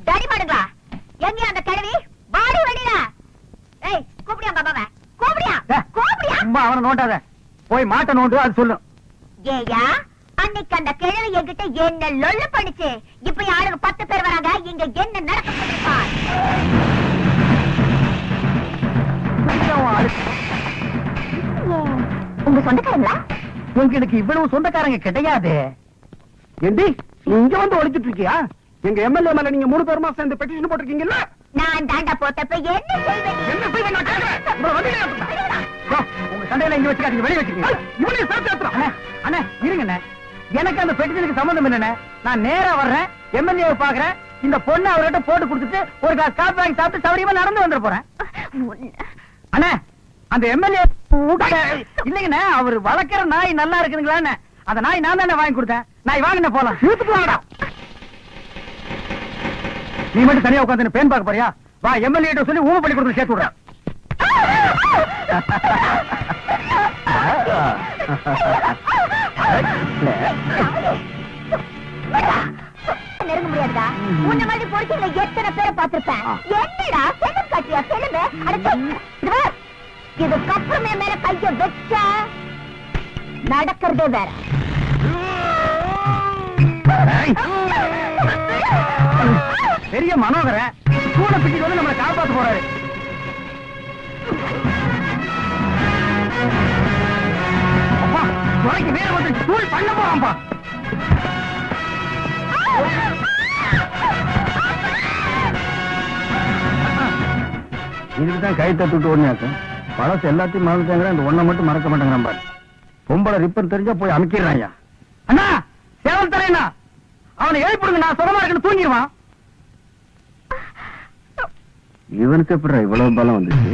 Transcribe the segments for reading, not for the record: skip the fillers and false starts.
தடி மாடுங்களா எங்க அந்த கிழவி வாடி வெளியில. ஏய் கூப்பிடியா பாபாவ கூப்பிடியா கூப்பிடியா. அம்மா அவனை நோண்டாத, போய் மாட்ட நோண்டு அது சொல்லு. ஏயா அன்னைக்கு அந்த கிழவி என்கிட்ட என்ன லொல்லு பண்ணிச்சு. இப்ப யாருக்கு 10 பேர் வராங்க. இங்க என்ன நடக்க போகுது? உங்க சொந்தக்காரங்களா? உங்களுக்கு இவ்வளவு சொந்தக்காரங்க கிடையாது. ஏண்டி நீ இங்க வந்து ஒளிச்சிட்டு இருக்கியா? எங்க எம்எல்ஏ மேல நீங்க 3 பேருமா சேர்ந்து பெட்டிஷன் போட்டிருக்கீங்கல்ல? நான் தாண்டா போட்டப்ப என்ன செய்வேன்? என்ன செய்வேன் நான் கேக்குறேன். உங்க சண்டையில இங்க வச்சுக்காதீங்க, வெளிய வச்சுக்கீங்க. இவனே சேர்த்து ஏத்துறான். அண்ணே இருங்கண்ணே, எனக்கு அந்த பெட்டிஷனுக்கு சம்பந்தம் இல்லண்ணே. நான் நேரா வர்றேன், எம்எல்ஏ பாக்குறேன். இந்த பொண்ணு அவர்கிட்ட போட்டு கொடுத்துட்டு ஒரு கிளாஸ் காபி வாங்கி சாப்பிட்டு சௌரியமா நடந்து வந்துட போறேன். அண்ணே அந்த எம்எல்ஏ இல்லைங்கண்ணே, அவர் வளர்க்கிற நாய் நல்லா இருக்குதுங்களான்னு அந்த நாய் நான் தானே வாங்கி கொடுத்தேன். நாய் வாங்கின போலாம். இழுத்துட்டு வாங்கடா. நீ மட்டும் தனியா உட்காந்து பேன் பார்க்க போறியா? வா எம்எல்ஏ சொல்லி ஊமை பண்ணி கொடுத்து சேர்த்து விடுறேன். நெருங்க முடியாதுடா. உன்ன மாதிரி பொறுக்கில எத்தனை பேரை பார்த்திருப்பேன். என்னடா செல்லும் காட்டியா செல்லும். இதுக்கப்புறமே மேல கைய வச்ச நடக்கிறதே வேற. பெரிய மனோகர கூட பிடிச்சு வந்து நம்மளை காப்பாத்து போறாரு. அப்பா துறைக்கு வேற வந்து தூள் பண்ண போறான்பா. இதுக்குதான் கை தட்டுட்டு ஓடினாக்க பழசு எல்லாத்தையும் மறந்துட்டாங்க. இந்த ஒன்ன மட்டும் மறக்க மாட்டாங்க. நம்ம பொம்பளை ரிப்பன் தெரிஞ்சா போய் அமைக்கிறாயா? அண்ணா சேவல் தரேண்ணா, அவனை எழுப்பிடுங்க. நான் சுகமா இருக்குன்னு தூங்கிடுவான். இவனுக்கு எப்படி இவ்வளவு பலம் வந்துச்சு?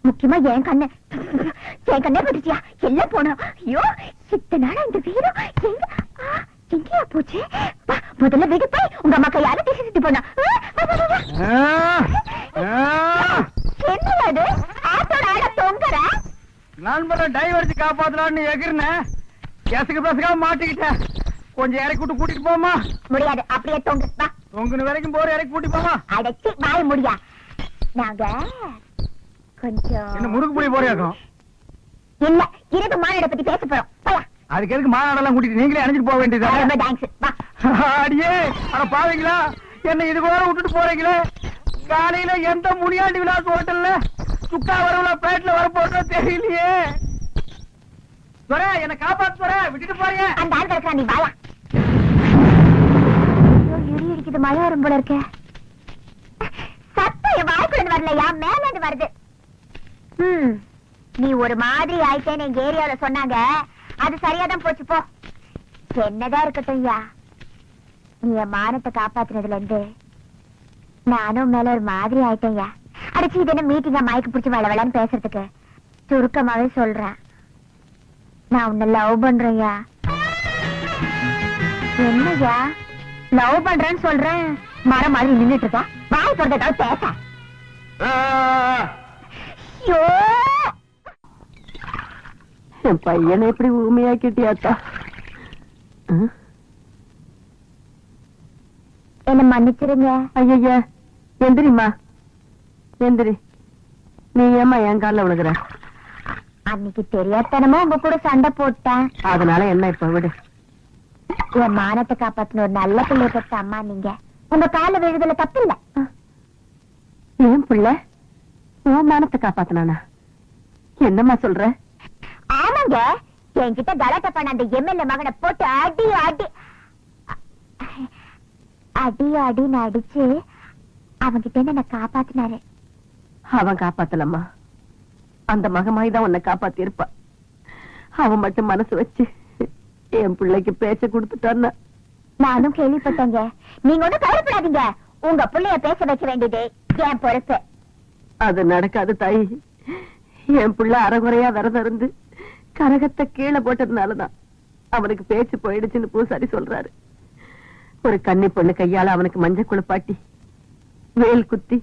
முக்கியமா என் கண்ணே பட்டுச்சியா எல்லாம் போனோம். ஐயோ இத்தனை நாளா இந்த வீரம் எங்கேயா போச்சு? முதல்ல வீடு போய் உங்க அம்மா கையால பேசிட்டு போனா. என்னது ஆட்டோட ஆட தொங்குற? நண்பரை டைவர்ஸ் காப்பாத்தலான்னு எகிர்னேன். கேசுக்கு பேசுக்காம மாட்டிக்கிட்டேன். கொஞ்சம் இறக்கி விட்டு கூட்டிட்டு போமா. முடியாது, அப்படியே தொங்கு. தொங்குன வரைக்கும் போற இறக்கி கூட்டி போமா. அடைச்சி வாய முடியா. நாங்க கொஞ்சம் என்ன முறுக்கு புளி போறியாக்கும்? இல்ல இரவு மாநாட பத்தி பேச போறோம். அதுக்கு எதுக்கு மாநாடெல்லாம் கூட்டிட்டு நீங்களே அணிஞ்சிட்டு போக வேண்டியது? அடியே அட பாவீங்களா, என்ன இது கூட விட்டுட்டு போறீங்களே. காலையில எந்த முனியாண்டி விலாஸ் ஹோட்டல்ல சுக்கா வரவுல பிளேட்ல வர போறதோ தெரியலையே. என்ன காப்பாத்து விட்டுட்டு போறீங்க. அந்த ஆள் கிடக்குறா, நீ வாயா. இடி இடிக்குது, மழை வரும் போல இருக்க. சத்தம் வாய்க்குள்ள வரலையா, மேல இருந்து வருது. நீ ஒரு மாதிரி ஆயிட்டேன்னு எங்க ஏரியால சொன்னாங்க. அது சரியாதான் போச்சு போ. என்னதான் இருக்கட்டும் ஐயா, நீ என் மானத்தை காப்பாத்தினதுல இருந்து நானும் மேல ஒரு மாதிரி ஆயிட்டேன் ஐயா. அடிச்சு இது என்ன மீட்டிங்கா மயக்கு பிடிச்சி வளவலன்னு பேசுறதுக்கு? சுருக்கமாவே சொல்றேன், நான் உன்னை லவ் பண்றேன்யா. என்னய்யா லவ் பண்றேன்னு சொல்றேன், மரம் மாதிரி நின்னுட்டு இருக்கா. வாய் சொல்றதாவது பேச. என் பையனை எப்படி ஊமையாக்கிட்டியாத்தா? என்ன மன்னிச்சிருங்க. ஐயா எந்திரிமா, எந்திரி. நீ ஏமா என் கால விழுகிற? அன்னைக்கு தெரியாதனமா உங்க கூட சண்டை போட்டேன். அதனால என்ன இப்ப விடு. என் மானத்தை காப்பாத்தின ஒரு நல்ல பிள்ளை பெற்ற அம்மா நீங்க. உங்க கால விழுதுல தப்பு இல்ல. ஏன் பிள்ளை உன் மானத்தை காப்பாத்தினானா? என்னம்மா சொல்ற? ஆமாங்க, என்கிட்ட கலாட்டா பண்ண அந்த எம்எல்ஏ மகனை போட்டு அடி அடி அடி அடின்னு அடிச்சு அவன்கிட்ட என்ன காப்பாத்தினாரு. அவன் காப்பாத்தலம்மா, அந்த மகமாய்தான் உன்னை காப்பாத்தி இருப்பா. அவன் மட்டும் மனசு வச்சு என் பிள்ளைக்கு பேச்ச கொடுத்துட்டான்னா. நானும் கேள்விப்பட்டேங்க. நீங்க ஒண்ணும் கவலைப்படாதீங்க, உங்க பிள்ளைய பேச வைக்க வேண்டியது என் பொறுப்பு. அது நடக்காது தாயி. என் புள்ள அரைகுறையா விரதம் இருந்து கரகத்தை கீழே போட்டதுனாலதான் அவனுக்கு பேச்சு போயிடுச்சுன்னு பூசாரி சொல்றாரு. ஒரு கன்னி பொண்ணு கையால அவனுக்கு மஞ்சள் குளிப்பாட்டி வேல் குத்தி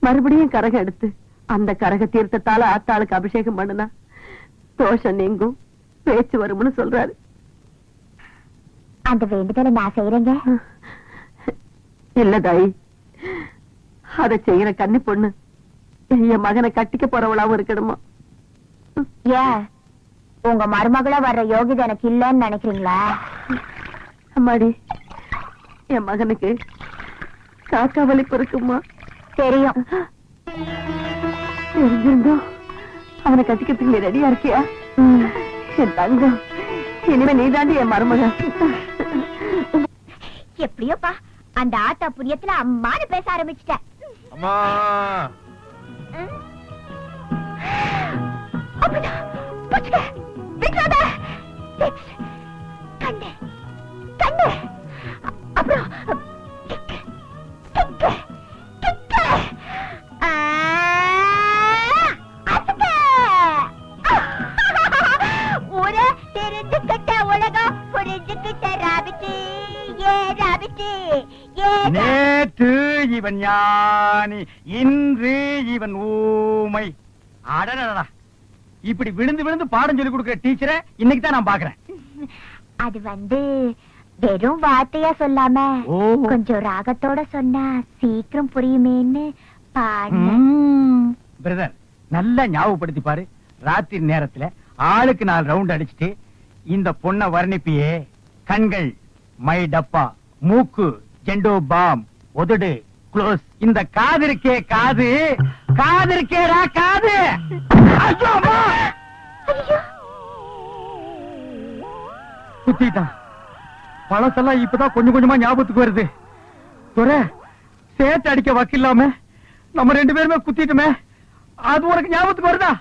மறுபடியும் கரகம் எடுத்து அந்த கரக தீர்த்தத்தால ஆத்தாளுக்கு அபிஷேகம் பண்ணுனா தோஷம் நீங்கும், பேச்சு வரும்னு சொல்றாரு. அந்த வேண்டுதலை நான் செய்யறேங்க. இல்ல தாயி, அதை செய்யற கன்னி பொண்ணு என் மகனை கட்டிக்க போறவளாவும் இருக்கணுமா? ஏன் உங்க மருமகளா வர்ற யோகிதை எனக்கு இல்லன்னு நினைக்கிறீங்களா? அம்மாடி, என் மகனுக்கு காக்கா வலிப்பு இருக்குமா? தெரியும். தெரிஞ்சிருந்தோம் அவனை கட்டிக்கிறதுக்கு நீ ரெடியா இருக்கியா? என் தங்கம், இனிமே நீதாண்டி என் மருமக. எப்படியோப்பா அந்த ஆத்தா புண்ணியத்துல அம்மானு பேச ஆரம்பிச்சிட்டேன். அம்மா அப்படிதான். புடிச்சுக்க. விட்டுறாத. Next. கண்ணு. கண்ணு. அப்புறம் கிக்கு. கிக்கு. கிக்கு. அசுக்கு. ஊரே தெரிஞ்சுக்கிட்ட உலகம் புரிஞ்சுக்கிட்ட ராபிச்சு. ஏ ராபிச்சு. ஏ நேற்று இவன் ஞானி, இன்று இவன் ஊமை. அடடடா, இப்படி விழுந்து விழுந்து பாடம் சொல்லி கொடுக்கிற டீச்சரை இன்னைக்கு தான் நான் பாக்குறேன். அது வெறும் வார்த்தையா சொல்லாம ஓ. கொஞ்சம் ராகத்தோட சொன்னா சீக்கிரம் புரியுமேன்னு பாடு. பிரதர், நல்லா ஞாபகப்படுத்தி பாரு. ராத்திரி நேரத்துல ஆளுக்கு 4 ரவுண்ட் அடிச்சுட்டு இந்த பொண்ண வர்ணிப்பியே. கண்கள் மை டப்பா, மூக்கு ஜெண்டோ பாம், உதடு க்ளோஸ். இந்த காது இருக்கே காது, காது இருக்கேடா காது. ஐயோ, அம்மா! குத்திட்டான். பழசெல்லாம் இப்பதான் கொஞ்சம் கொஞ்சமா ஞாபகத்துக்கு வருது. துரை, சேர்த்து அடிக்க வக்கில்லாம நம்ம 2 பேருமே குத்திட்டுமே, அது உனக்கு ஞாபகத்துக்கு வருதா?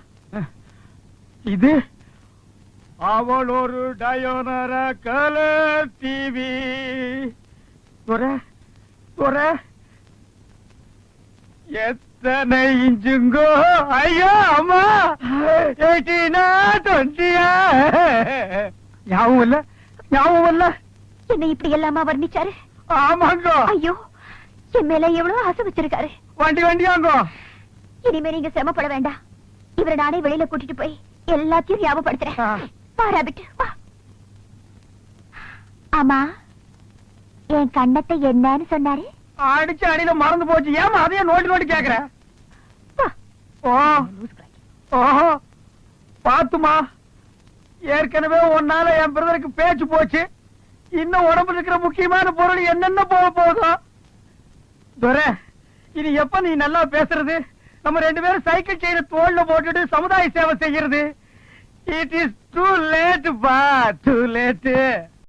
இது அவள் ஒரு டயோனர கலர் டிவி. துரை, துரை, எத்தனை இன்ச்சுங்கோ? ஐயோ அம்மா, 18 20. ஞாபகம் இல்ல, ஞாபகம் இல்ல. என்ன இப்படி எல்லாமா வர்ணிச்சாரு? ஆமாங்கோ. ஐயோ, என் மேல எவ்வளவு ஆசை வச்சிருக்காரு. வண்டி வண்டியாங்கோ. இனிமே நீங்க சிரமப்பட வேண்டாம். இவரை நானே வெளியில கூட்டிட்டு போய் எல்லாத்தையும் ஞாபகப்படுத்துறேன். பாராபிட்டு வா. ஆமா, என் கண்ணத்தை என்னன்னு சொன்னாரு? அடிச்சு அடியில மறந்து போச்சு. ஏமா அதையே நோட்டி நோட்டி கேக்குற? வா. ஓ, ஓஹோ, பாத்துமா, ஏற்கனவே உன்னால என் பிரதருக்கு பேச்சு போச்சு. இன்னும் உடம்புல இருக்கிற முக்கியமான பொருள் என்னென்ன போக போதும். துரை, இது எப்ப நீ நல்லா பேசுறது? நம்ம 2 பேரும் சைக்கிள் செயின தோல்ல போட்டுட்டு சமுதாய சேவை செய்யறது. இட் இஸ் டூ லேட் பா, டூ லேட்.